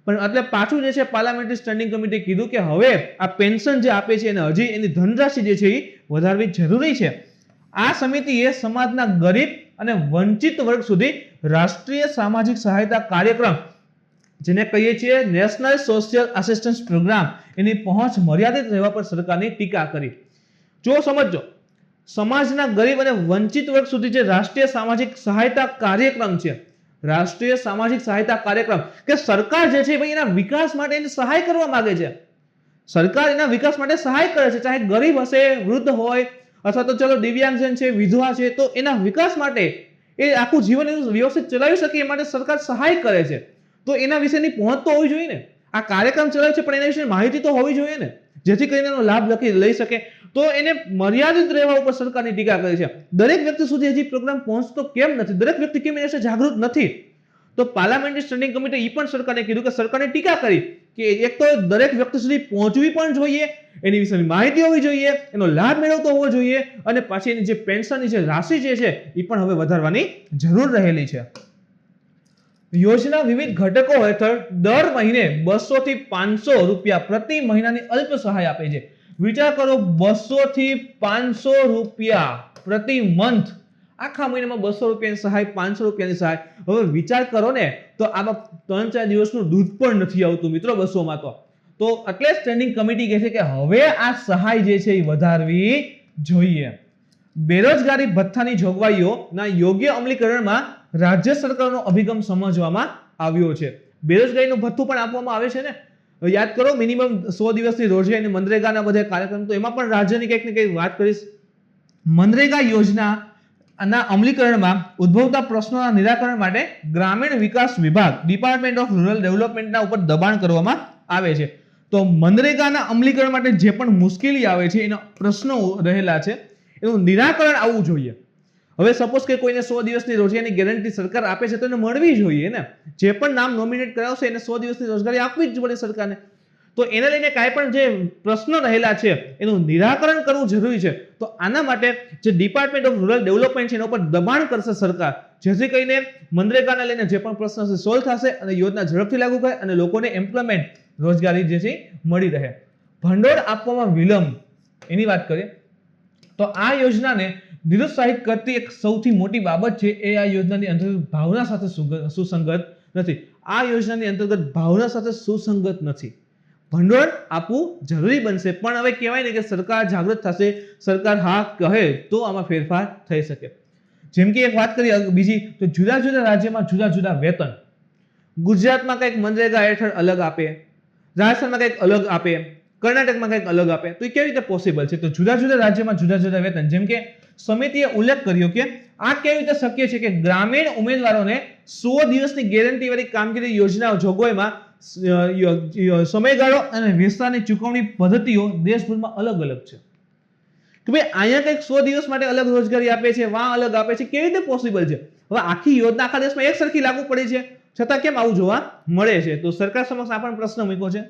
પણ એટલે પાછું જે છે પાર્લામેન્ટરી સ્ટેન્ડિંગ કમિટીએ કીધું કે હવે આ પેન્શન જે આપે છે એને હજી એની ધનરાશિ જે છે એ વધારવી જરૂરી છે. આ સમિતિએ સમાજના ગરીબ અને વંચિત વર્ગ સુધી રાષ્ટ્રીય સામાજિક સહાયતા કાર્યક્રમ જેને કહીએ છીએ નેશનલ સોશિયલ આસિસ્ટન્સ પ્રોગ્રામ એની પહોંચ મર્યાદિત રહેવા પર સરકારની ટીકા કરી. જો સમજો સમાજના ગરીબ અને વંચિત વર્ગ સુધી જે રાષ્ટ્રીય સામાજિક સહાયતા કાર્યક્રમ છે, રાષ્ટ્રીય સામાજિક સહાયતા કાર્યક્રમ કે સરકાર જે છે ભાઈ એના વિકાસ માટે એની સહાય કરવા માંગે છે, સરકાર એના વિકાસ માટે સહાય કરે છે, ચાહે ગરીબ હશે, વૃદ્ધ હોય અથવા તો ચલો દિવ્યાંગજન છે, વિધવા છે, તો એના વિકાસ માટે એ આખું જીવન એનું વ્યવસ્થિત ચલાવી શકે એ માટે સરકાર સહાય કરે છે, તો એના વિશેની પહોંચ તો હોવી જોઈએ ને. આ કાર્યક્રમ ચલાવે છે પણ એના વિશે માહિતી તો હોવી જોઈએ ને, જેથી કરીને એનો લાભ લઈ શકે, તો એને મર્યાદિત રહેવા ઉપર સરકારની ટીકા કરે છે. દરેક વ્યક્તિ સુધી હજી પ્રોગ્રામ પહોંચતો કેમ નથી, દરેક વ્યક્તિ કેમ એના વિશે જાગૃત નથી, તો પાર્લામેન્ટરી સ્ટેન્ડિંગ કમિટી એ પણ સરકારને કીધું કે સરકારે ટીકા કરી કે એક તો દરેક વ્યક્તિ સુધી પહોંચવી પણ જોઈએ, એની વિશેની માહિતી હોવી જોઈએ, એનો લાભ મેળવતો હોવો જોઈએ અને પાછી એની જે પેન્શનની જે રાશિ જે છે એ પણ હવે વધારવાની જરૂર રહેલી છે. યોજના વિવિધ ઘટકો હેઠળ દર મહિને 200 થી 500 રૂપિયા પ્રતિ મહિનાની અલ્પ સહાય આપે છે. વિચાર કરો 200 થી 500 રૂપિયા પ્રતિ મંથ, આખા મહિનામાં 200 રૂપિયાની સહાય, 500 રૂપિયાની સહાય. હવે વિચાર કરો ને તો આમાં 3-4 દિવસનું દૂધ પણ નથી આવતું મિત્રો 200 માં તો એટલે સ્ટેન્ડિંગ કમિટી કહે છે કે હવે આ સહાય જે છે એ વધારવી જોઈએ. બેરોજગારી ભથ્થાની જોગવાઈઓના યોગ્ય અમલીકરણમાં રાજ્ય સરકારનો અભિગમ સમજવામાં આવ્યો છે. બેરોજગારીનું ભથ્થું પણ આપવામાં આવે છે ને, યાદ કરો મિનિમમ 100 દિવસની રોજગારી અને મનરેગાના બધા કાર્યક્રમ, તો એમાં પણ રાજ્યની કંઈક ને કંઈક વાત કરીશ. મનરેગા યોજનાના અમલીકરણમાં ઉદ્ભવતા પ્રશ્નોના નિરાકરણ માટે ગ્રામીણ વિકાસ વિભાગ ડિપાર્ટમેન્ટ ઓફ રૂરલ ડેવલપમેન્ટના ઉપર દબાણ કરવામાં આવે છે. તો મનરેગાના અમલીકરણ માટે જે પણ મુશ્કેલી આવે છે, એના પ્રશ્નો રહેલા છે, એનું નિરાકરણ આવવું જોઈએ. હવે સપોઝ કે કોઈને 100 દિવસની રોજગારીની ગેરંટી સરકાર આપે છે તો એને મળવી જોઈએ ને, જે પણ નામ નોમિનેટ કરાવશે એને 100 દિવસની રોજગારી આપવી જ પડે સરકારને. તો એને લઈને કાંઈ પણ જે પ્રશ્નો રહેલા છે એનું નિરાકરણ કરવું જરૂરી છે. તો આના માટે જે ડિપાર્ટમેન્ટ ઓફ રૂરલ ડેવલપમેન્ટ છે એના ઉપર દબાણ કરશે સરકાર, જેથી કરીને મનરેગાને લઈને જે પણ પ્રશ્ન છે સોલ્વ થશે અને યોજના ઝડપથી લાગુ કરે અને લોકોને એમ્પ્લોયમેન્ટ રોજગારી જે છે મળી રહે. ભંડોળ આપવામાં વિલંબ એની વાત કરીએ તો આ યોજનાને નિરુત્સાહિત કરતી એક સૌથી મોટી બાબત છે એ આ યોજનાની અંતર્ગત ભાવના સાથે સુસંગત નથી. આ યોજનાની અંતર્ગત ભાવના સાથે સુસંગત નથી. ભંડોળ આપવું જરૂરી બનશે, પણ હવે કહેવાય ને કે સરકાર જાગૃત થશે, સરકાર હા કહે તો આમાં ફેરફાર થઈ શકે. જેમ કે એક વાત કરીએ બીજી તો જુદા જુદા રાજ્યમાં જુદા જુદા વેતન. ગુજરાતમાં કંઈક મનરેગા હેઠળ અલગ આપે, રાજસ્થાનમાં કંઈક અલગ આપે, કર્ણાટકમાં કંઈક અલગ આપે, તો એ કેવી રીતે પોસિબલ છે? તો જુદા જુદા રાજ્યમાં જુદા જુદા વેતન. જેમ કે સમિતિએ ઉલ્લેખ કર્યો કે આ કેવી રીતે શક્ય છે કે ગ્રામીણ ઉમેદવારોને 100 દિવસની ગેરંટી વાળી કામગીરી યોજના જોગવાઈમાં સમયગાળો અને વિસ્તારની ચૂકવણી પદ્ધતિઓ દેશભરમાં અલગ અલગ છે. કે ભાઈ અહીંયા કંઈક 100 દિવસ માટે અલગ રોજગારી આપે છે, વાં અલગ આપે છે, કેવી રીતે પોસિબલ છે? હવે આખી યોજના આખા દેશમાં એક સરખી લાગુ પડી છે, છતાં કેમ આવું જોવા મળે છે? તો સરકાર સમક્ષ આ પણ પ્રશ્ન મૂક્યો છે.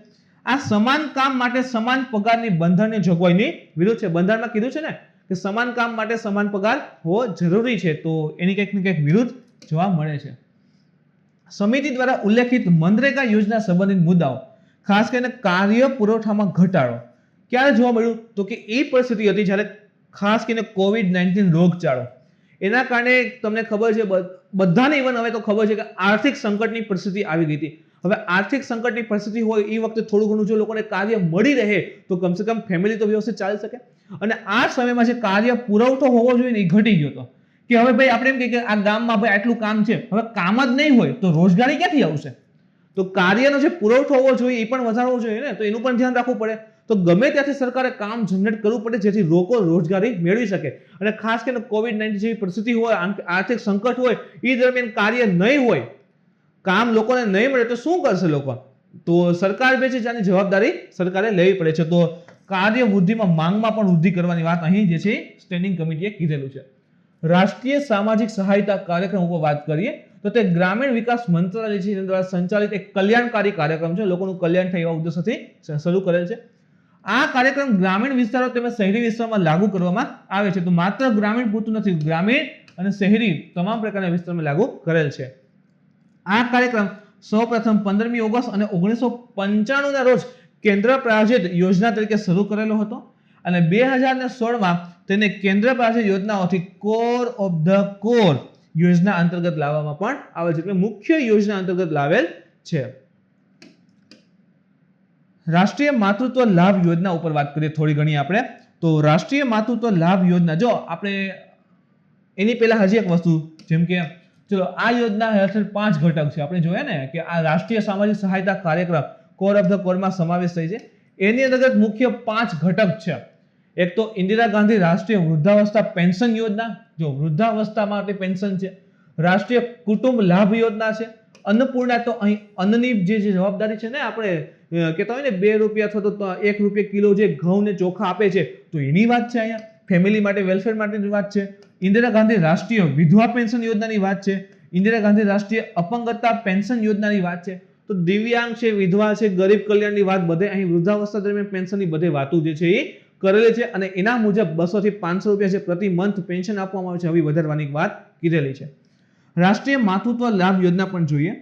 આ સમાન કામ માટે સમાન પગારની બંધારણની જોગવાઈની વિરુદ્ધ છે. બંધારણમાં કીધું છે ને કે સમાન કામ માટે સમાન પગાર હોવો જરૂરી છે, તો એની કંઈક ને કંઈક વિરુદ્ધ જોવા મળે છે. સમિતિ દ્વારા ઉલ્લેખિત મનરેગા યોજના સંબંધિત મુદ્દાઓ, ખાસ કરીને કાર્ય પુરવઠામાં ઘટાડો ક્યારે જોવા મળ્યું? તો કે એ પરિસ્થિતિ હતી જ્યારે ખાસ કરીને COVID-19 રોગચાળો, એના કારણે તમને ખબર છે બધાને ઇવન હવે તો ખબર છે કે આર્થિક સંકટની પરિસ્થિતિ આવી ગઈ હતી. હવે આર્થિક સંકટની પરિસ્થિતિ હોય એ વખતે થોડું ઘણું જો લોકોને કાર્ય મળી રહે તો કમસે કમ ફેમિલી તો વ્યવસ્થિત ચાલી શકે. અને આ સમયમાં જે કાર્ય પુરવઠો હોવો જોઈએ ને એ ઘટી ગયો હતો કે હવે ભાઈ આપણે એમ કહીએ કે આ ગામમાં ભાઈ આટલું કામ છે, હવે કામ જ નહીં હોય તો રોજગારી ક્યાંથી આવશે? તો કાર્યનો જે પુરવઠો હોવો જોઈએ એ પણ વધારવો જોઈએ ને, તો એનું પણ ધ્યાન રાખવું પડે. તો ગમે ત્યાંથી સરકારે કામ જનરેટ કરવું પડે જેથી લોકો રોજગારી મેળવી શકે. અને ખાસ કરીને COVID-19 જેવી પરિસ્થિતિ હોય, આર્થિક સંકટ હોય, એ દરમિયાન કાર્ય નહીં હોય, કામ લોકોને નહીં મળે તો શું કરશે લોકો? તો સરકાર બે છે જેની જવાબદારી સરકારે લેવી પડે છે. તો કાર્ય વૃદ્ધિમાં માંગમાં પણ વૃદ્ધિ કરવાની વાત અહીં જે છે સ્ટેન્ડિંગ કમિટીએ કીધેલું છે. રાષ્ટ્રીય સામાજિક સહાયતા કાર્યક્રમ ઉપર વાત કરીએ તો તે ગ્રામીણ વિકાસ મંત્રાલય છે દ્વારા સંચાલિત એક કલ્યાણકારી કાર્યક્રમ છે. લોકોનું કલ્યાણ થાય એવા ઉદ્દેશથી શરૂ કરેલ છે. આ કાર્યક્રમ ગ્રામીણ વિસ્તારો તેમજ શહેરી વિસ્તારોમાં લાગુ કરવામાં આવે છે. તો માત્ર ગ્રામીણ પૂરતું નથી, ગ્રામીણ અને શહેરી તમામ પ્રકારના વિસ્તારોમાં લાગુ કરેલ છે. આ કાર્યક્રમ સૌપ્રથમ 15મી ઓગસ્ટ અને 1995 ના રોજ કેન્દ્ર પ્રાયોજિત યોજના તરીકે શરૂ કરેલો હતો અને 2016માં તેને કેન્દ્ર પ્રાયોજિત યોજનાઓથી કોર ઓફ ધ કોર યોજના અંતર્ગત લાવવામાં પણ આવે છે, એટલે મુખ્ય યોજના અંતર્ગત લાવેલ છે. રાષ્ટ્રીય માતૃત્વ લાભ યોજના ઉપર વાત કરીએ થોડી ઘણી આપણે. તો રાષ્ટ્રીય માતૃત્વ લાભ યોજના, જો આપણે એની પહેલા હજી એક વસ્તુ, જેમ કે ચલો આ યોજના હેઠળ 5 ઘટક છે. આપણે જોઈએ ને કે આ રાષ્ટ્રીય સામાજિક સહાયતા કાર્યક્રમ કોર ઓફ ધ કોરમાં સમાવેશ થઈ છે. એની અંતર્ગત મુખ્ય 5 ઘટક છે. એક તો ઇન્દિરા ગાંધી રાષ્ટ્રીય વૃદ્ધાવસ્થા પેન્શન યોજના, જો વૃદ્ધાવસ્થા માટે પેન્શન છે. રાષ્ટ્રીય કુટુંબ લાભ યોજના છે. અન્નપૂર્ણા, તો અહીં અન્નની જે જવાબદારી છે ને, આપણે કહેતા હોય ને 2 રૂપિયા અથવા તો 1 રૂપિયા કિલો જે ઘઉં ને ચોખા આપે છે, તો એની વાત છે. અહીંયા ફેમિલી માટે વેલફેર માટેની વાત છે. ઇન્દિરા ગાંધી રાષ્ટ્રીય વિધવા પેન્શન યોજનાની વાત છે. ઇન્દિરા ગાંધી રાષ્ટ્રીય અપંગતતા પેન્શન યોજનાની વાત છે. તો દિવ્યાંગ છે, વિધવા છે, ગરીબ કલ્યાણની વાત બધે અહીં વૃદ્ધાવસ્થા દરમિયાન પેન્શનની બધે વાતો જે છે એ કરેલી છે. અને એના મુજબ 200 થી 500 રૂપિયા જે પ્રતિ મંથ પેન્શન આપવામાં આવે છે, હવે વધારવાની વાત કીધેલી છે. રાષ્ટ્રીય માતૃત્વ લાભ યોજના પણ જોઈએ,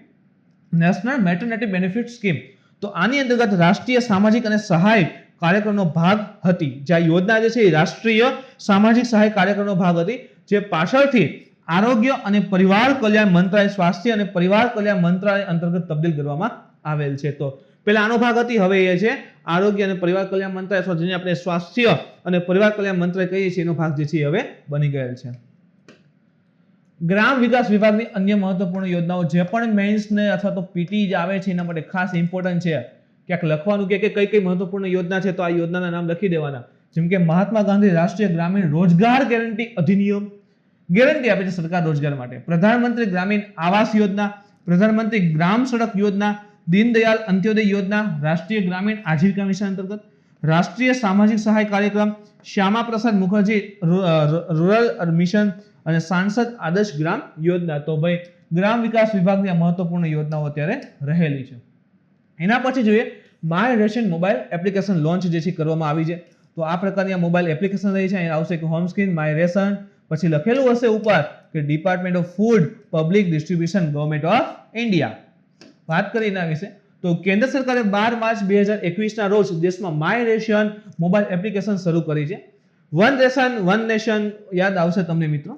નેશનલ મેટર્નિટી બેનિફિટ સ્કીમ. તો આની અંતર્ગત રાષ્ટ્રીય સામાજિક અને સહાય કાર્યક્રમનો ભાગ હતી. જે આ યોજના જે છે એ રાષ્ટ્રીય સામાજિક સહાય કાર્યક્રમનો ભાગ હતી, જે પાછળથી આરોગ્ય અને પરિવાર કલ્યાણ મંત્રાલય, સ્વાસ્થ્ય અને પરિવાર કલ્યાણ મંત્રાલય અંતર્ગત તબદીલ કરવામાં આવેલ છે. તો પહેલા આનો ભાગ હતી, હવે એ છે આરોગ્ય અને પરિવાર કલ્યાણ મંત્રાલય, અથવા જેને આપણે સ્વાસ્થ્ય અને પરિવાર કલ્યાણ મંત્રાલય કહીએ છીએ, એનો ભાગ જે છે હવે બની ગયેલ છે. ગ્રામ વિકાસ વિભાગની અન્ય મહત્વપૂર્ણ યોજનાઓ, જે પણ મેઇન્સ ને અથવા તો પીટી જે આવે છે એના માટે ખાસ ઇમ્પોર્ટન્ટ છે, ક્યાંક લખવાનું કે કઈ કઈ મહત્વપૂર્ણ યોજના છે, તો આ યોજનાના નામ લખી દેવાના. જેમ કે મહાત્મા ગાંધી રાષ્ટ્રીય ગ્રામીણ રોજગાર ગેરંટી અધિનિયમ, ગેરંટી આપે છે સરકાર રોજગાર માટે. પ્રધાનમંત્રી ગ્રામીણ આવાસ યોજના, પ્રધાનમંત્રી ગ્રામ સડક યોજના, દીનદયાળ અંત્યોદય યોજના, રાષ્ટ્રીય ગ્રામીણ આજીવિકા મિશન અંતર્ગત, રાષ્ટ્રીય સામાજિક સહાય કાર્યક્રમ, શ્યામા પ્રસાદ મુખર્જી રૂરલ મિશન અને સાંસદ આદર્શ ગ્રામ યોજના. તો ભાઈ ગ્રામ વિકાસ વિભાગની આ મહત્વપૂર્ણ યોજનાઓ અત્યારે રહેલી છે. એના પછી જોઈએ my ration mobile application launch જે છે કરવામાં આવી છે. તો આ પ્રકારની આ મોબાઈલ એપ્લિકેશન રહી છે. અહીં આવશે કે હોમ સ્ક્રીન માય રેશન, પછી લખેલું હશે ઉપર કે department of food public distribution government of India. વાત કરી એના વિશે તો કેન્દ્ર સરકારે 12 માર્ચ 2021 ના રોજ દેશમાં માય રેશન મોબાઈલ એપ્લિકેશન શરૂ કરી છે. વન રેશન વન નેશન યાદ આવશે તમને મિત્રો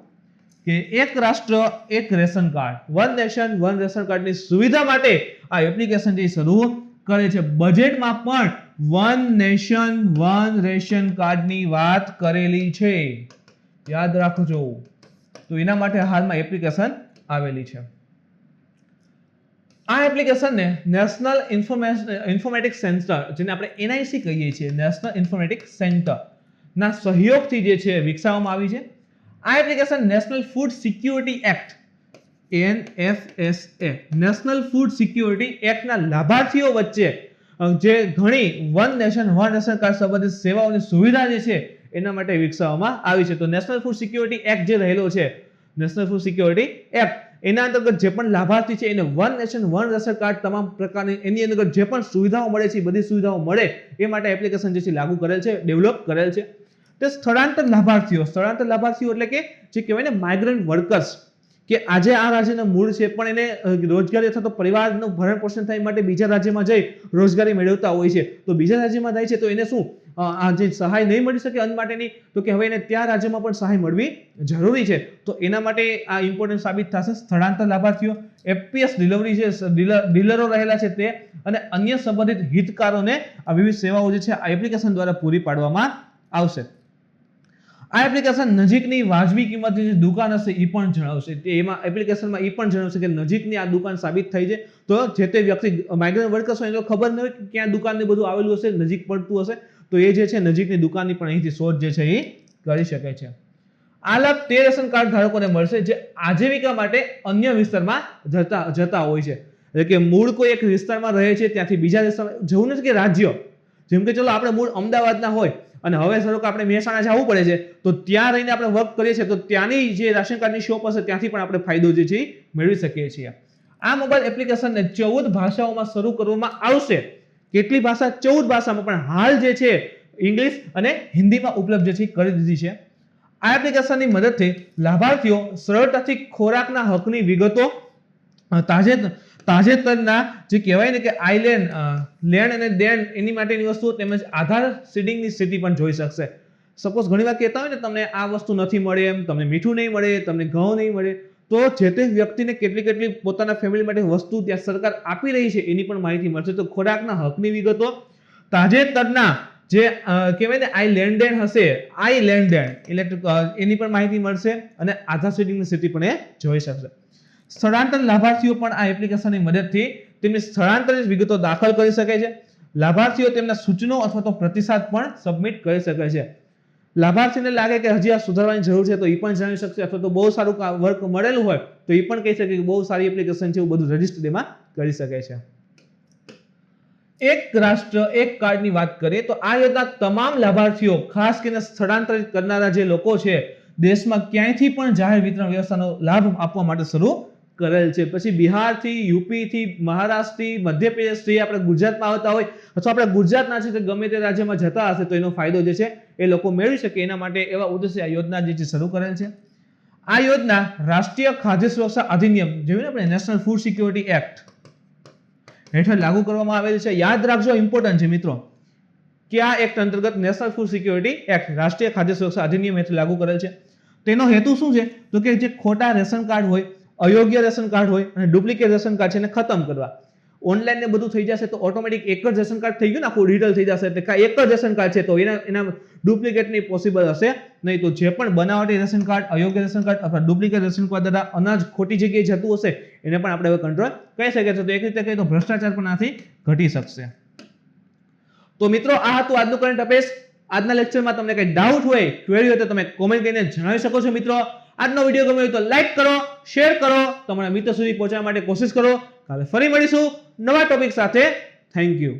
કે એક રાષ્ટ્ર એક ration card, one nation one ration કાર્ડની સુવિધા માટે આ એપ્લિકેશન જે શરૂ કરે છે. બજેટમાં પણ વન નેશન વન રેશન કાર્ડની વાત કરેલી છે, યાદ રાખજો. તો એના માટે હાલમાં એપ્લિકેશન આવેલી છે. આ એપ્લિકેશનને નેશનલ ઇન્ફોર્મેટિક્સ સેન્ટર, જેને આપણે NIC કહીએ છીએ, નેશનલ ઇન્ફોર્મેટિક્સ સેન્ટર ના સહયોગથી જે છે વિકસાવવામાં આવી છે. આ application national food security act NFSA national food security એક્ટના લાભાર્થીઓ વચ્ચે જે ઘણી one nation one ration card સંબંધિત સેવાઓની સુવિધા જે છે એના માટે વિકસાવવામાં આવી છે. તો નેશનલ ફૂડ સિક્યુરિટી એક્ટ જે રહેલો છે, નેશનલ ફૂડ સિક્યુરિટી એક્ટ, એના અંતર્ગત જે પણ લાભાર્થી છે એને one nation one ration card તમામ પ્રકારની એની અંતર્ગત જે પણ સુવિધાઓ મળે છે બધી સુવિધાઓ મળે એ માટે એપ્લિકેશન જે છે લાગુ કરેલ છે, ડેવલપ કરેલ છે. તે સ્થળાંતર લાભાર્થીઓ એટલે કે જે કહેવાય ને માઇગ્રન્ટ વર્કર્સ, કે આજે આ રાજ્યના મૂળ છે પણ એને રોજગારી અથવા તો પરિવારનું ભરણ પોષણ થાય માટે બીજા રાજ્યમાં જઈ રોજગારી મેળવતા હોય છે. તો બીજા રાજ્યમાં જાય છે તો એને શું આ જે સહાય નહીં મળી શકે અન્ન માટેની, તો કે હવે એને ત્યાં રાજ્યમાં પણ સહાય મળવી જરૂરી છે. તો એના માટે આ ઇમ્પોર્ટન્ટ સાબિત થશે. સ્થળાંતર લાભાર્થીઓ, FPS ડિલિવરી જે ડીલરો રહેલા છે તે અને અન્ય સંબંધિત હિતકારોને આ વિવિધ સેવાઓ જે છે આ એપ્લિકેશન દ્વારા પૂરી પાડવામાં આવશે. આ એપ્લિકેશન નજીકની વાજબી કિંમતની જે દુકાન હશે એ પણ જણાવશે. એમાં એપ્લિકેશનમાં એ પણ જણાવશે કે નજીકની આ દુકાન સાબિત થઈ છે. તો જે તે વ્યક્તિ માઇગ્રન્ટ વર્કર્સ હોય તો ખબર ન હોય કે ક્યાં દુકાનને બધું આવેલું હશે, નજીક પડતું હશે, તો એ જે છે નજીકની દુકાનની પણ અહીંથી શોધ જે છે એ કરી શકે છે. આ લાભ તે રેશન કાર્ડ ધારકોને મળશે જે આજીવિકા માટે અન્ય વિસ્તારમાં જતા હોય છે. એટલે કે મૂળ કોઈ એક વિસ્તારમાં રહે છે ત્યાંથી બીજા વિસ્તારમાં જવું નથી કે રાજ્ય, જેમ કે ચલો આપણે મૂળ અમદાવાદના હોય અને હવે સર આપણે મહેસાણા જવું પડે છે તો ત્યાં રહીને આપણે વર્ક કરીએ છીએ તો ત્યાંની જે રાશન કાર્ડની શોપ હશે ત્યાંથી પણ આપણે ફાયદો જે છે મેળવી શકીએ છીએ. આ મોબાઈલ એપ્લિકેશનને 14 ભાષાઓમાં શરૂ કરવામાં આવશે. કેટલી ભાષા? 14 ભાષામાં, પણ હાલ જે છે ઇંગ્લિશ અને હિન્દીમાં ઉપલબ્ધ જે છે કરી દીધી છે. આ એપ્લિકેશનની મદદથી લાભાર્થીઓ સરળતાથી ખોરાકના હકની વિગતો, તાજેતરના જે કહેવાય ને કે આઈલેન્ડ લેન્ડ અને દેન એની માટેની વસ્તુઓ તેમજ આધાર સીડિંગની સ્થિતિ પણ જોઈ શકશે. સપોઝ ઘણીવાર કહેતા હોય ને તમને આ વસ્તુ નથી મળે, એમ તમને મીઠું નહીં મળે, તમને ઘઉં નહીં મળે, તો જે તે વ્યક્તિને કેટલી પોતાના ફેમિલી માટે વસ્તુ ત્યાં સરકાર આપી રહી છે એની પણ માહિતી મળશે. તો ખોરાકના હકની વિગતો, તાજેતરના જે કહેવાય ને આઈલેન્ડ હશે, એની પણ માહિતી મળશે અને આધાર સીડિંગની સ્થિતિ પણ એ જોઈ શકશે. સ્થળાંતર લાભાર્થીઓ પણ આ એપ્લિકેશનની મદદથી તેમની સ્થળાંતરિત વિગતો દાખલ કરી શકે છે. લાભાર્થીઓ તેમના સૂચનો અથવા તો પ્રતિસાદ પણ સબમિટ કરી શકે છે. લાભાર્થીને લાગે કે હજી આ સુધારવાની જરૂર છે તો એ પણ જાણી શકશે, અથવા તો બહુ સારું વર્ક મળેલું હોય તો એ પણ કહી શકે કે બહુ સારી એપ્લિકેશન છે, એવું બધું રજિસ્ટર એમાં કરી શકે છે. એક રાષ્ટ્ર એક કાર્ડની વાત કરીએ તો આ યોજના તમામ લાભાર્થીઓ, ખાસ કરીને સ્થળાંતરિત કરનારા જે લોકો છે, દેશમાં ક્યાંયથી પણ જાહેર વિતરણ વ્યવસ્થાનો લાભ આપવા માટે શરૂ કરેલ છે. પછી બિહારથી, યુપીથી, મહારાષ્ટ્રથી, મધ્યપ્રદેશથી આપણે ગુજરાતમાં આવતા હોય અથવા આપણે ગુજરાતના છે તે ગમે તે રાજ્યમાં જતા હશે તો એનો ફાયદો જે છે એ લોકો મેળવી શકે. એના માટે એવા ઉદ્દેશ્ય આ યોજના જે છે શરૂ કરેલ છે. આ યોજના રાષ્ટ્રીય ખાદ્ય સુરક્ષા અધિનિયમ, જેને આપણે નેશનલ ફૂડ સિક્યુરિટી એક્ટ હેઠળ લાગુ કરવામાં આવેલ છે. યાદ રાખજો, ઇમ્પોર્ટન્ટ છે મિત્રો, કે આ એક્ટ અંતર્ગત નેશનલ ફૂડ સિક્યુરિટી એક્ટ રાષ્ટ્રીય ખાદ્ય સુરક્ષા અધિનિયમ હેઠળ લાગુ કરેલ છે. તેનો હેતુ શું છે તો કે જે ખોટા રેશન કાર્ડ હોય, અયોગ્ય રેશન કાર્ડ હોય અને ડુપ્લિકેટ રેશન કાર્ડ છે એને ખતમ કરવા. ઓનલાઈન ને બધું થઈ જશે તો ઓટોમેટિક એક જ રેશન કાર્ડ થઈ ગયું ને, આખું ડિટેલ થઈ જશે, એટલે એક જ રેશન કાર્ડ છે તો એના ડુપ્લિકેટની પોસિબલ હશે નહીં. તો જે પણ બનાવટી રેશન કાર્ડ, અયોગ્ય રેશન કાર્ડ અથવા ડુપ્લિકેટ રેશન કાર્ડ દ્વારા અનાજ ખોટી જગ્યાએ જતું હશે એને પણ આપણે હવે કંટ્રોલ કરી શકીએ છીએ. તો એક રીતે કહીએ તો ભ્રષ્ટાચાર પણ આથી ઘટી શકશે. તો મિત્રો આ હતું આજનું કરંટ અફેર્સ. આજના લેક્ચરમાં તમને કઈ ડાઉટ હોય, ક્વેરી હોય તો તમે કોમેન્ટ કરીને જણાવી શકો છો. મિત્રો આજનો વિડીયો ગમ્યો હોય તો લાઈક કરો, શેર કરો, તમારા મિત્રો સુધી પહોંચવા માટે કોશિશ કરો. કાલે ફરી મળીશું નવા ટોપિક સાથે. Thank you.